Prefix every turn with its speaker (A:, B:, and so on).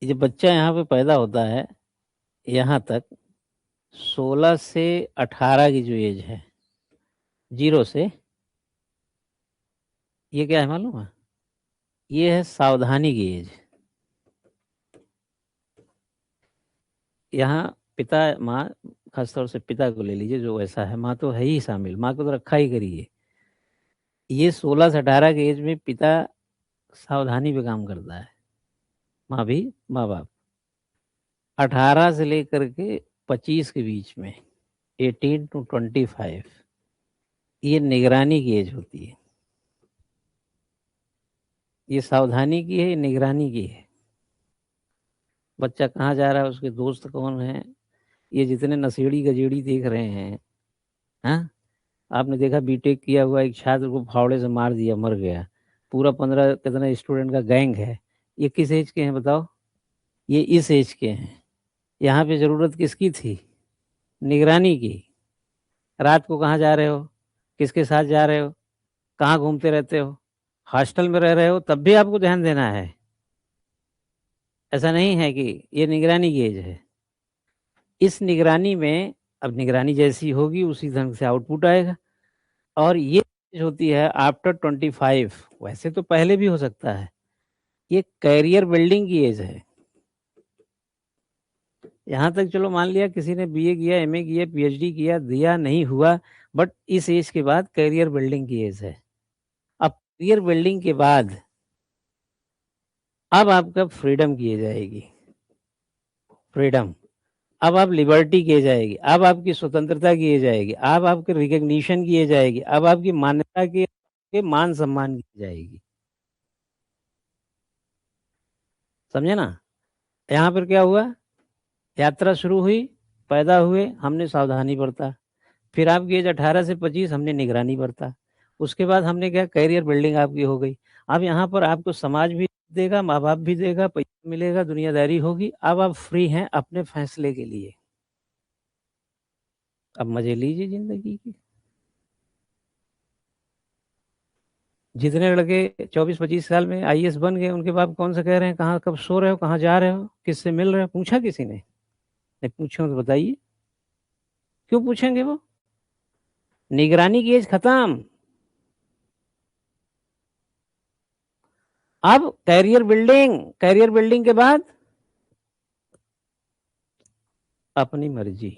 A: ये बच्चा यहाँ पे पैदा होता है, यहाँ तक 16 से 18 की जो एज है, 0 से, ये क्या है मालूम है? ये है सावधानी की एज। यहाँ पिता माँ, खासतौर से पिता को ले लीजिए, जो ऐसा है, माँ तो है ही शामिल, माँ को तो रखा ही करिए। ये 16 से 18 के एज में पिता सावधानी पे काम करता है, माँ भी, माँ बाप। 18 से लेकर के 25 के बीच में, 18 to 25, ये निगरानी की एज होती है। ये सावधानी की है, ये निगरानी की है। बच्चा कहाँ जा रहा है, उसके दोस्त कौन है, ये जितने नशेड़ी गजेड़ी देख रहे हैं। हाँ, आपने देखा बीटेक किया हुआ एक छात्र को फावड़े से मार दिया, मर गया। पूरा 15 कितना स्टूडेंट का गैंग है। ये किस एज के हैं बताओ? ये इस एज के हैं। यहाँ पे जरूरत किसकी थी? निगरानी की। रात को कहाँ जा रहे हो, किसके साथ जा रहे हो, कहाँ घूमते रहते हो, हॉस्टल में रह रहे हो, तब भी आपको ध्यान देना है। ऐसा नहीं है कि ये निगरानी की एज है। इस निगरानी में, अब निगरानी जैसी होगी उसी ढंग से आउटपुट आएगा। और ये एज होती है आफ्टर 25। वैसे तो पहले भी हो सकता है। ये कैरियर बिल्डिंग की एज है। यहाँ तक चलो मान लिया किसी ने बीए किया, एमए किया, पीएचडी किया, दिया नहीं हुआ, बट इस एज के बाद कैरियर बिल्डिंग की एज है। अब कैरियर बिल्डिंग के बाद अब आपका फ्रीडम किए जाएगी, फ्रीडम। अब आप लिबर्टी किए जाएगी, अब आपकी स्वतंत्रता किए जाएगी, अब आपके रिकग्निशन किए जाएगी, अब आपकी मान्यता के मान सम्मान की जाएगी। समझे ना? यहाँ पर क्या हुआ? यात्रा शुरू हुई, पैदा हुए, हमने सावधानी बरता। फिर आपकी एज 18 से 25, हमने निगरानी बरता। उसके बाद हमने क्या, कैरियर बिल्डिंग आपकी हो गई। अब यहाँ पर आपको समाज भी देगा, माँ बाप भी देगा, पैसा मिलेगा, दुनियादारी होगी। अब आप फ्री हैं अपने फैसले के लिए। अब मजे लीजिए जिंदगी के। जितने लड़के 24-25 साल में आईएएस बन गए, उनके बाप कौन सा कह रहे हैं कहाँ कब सो रहे हो, कहाँ जा रहे हो, किससे मिल रहे हो, पूछा किसी ने? नहीं पूछो तो बताइए, क्यों पूछेंगे वो? निगरानी की एज खत्म। अब कैरियर बिल्डिंग, कैरियर बिल्डिंग के बाद अपनी मर्जी।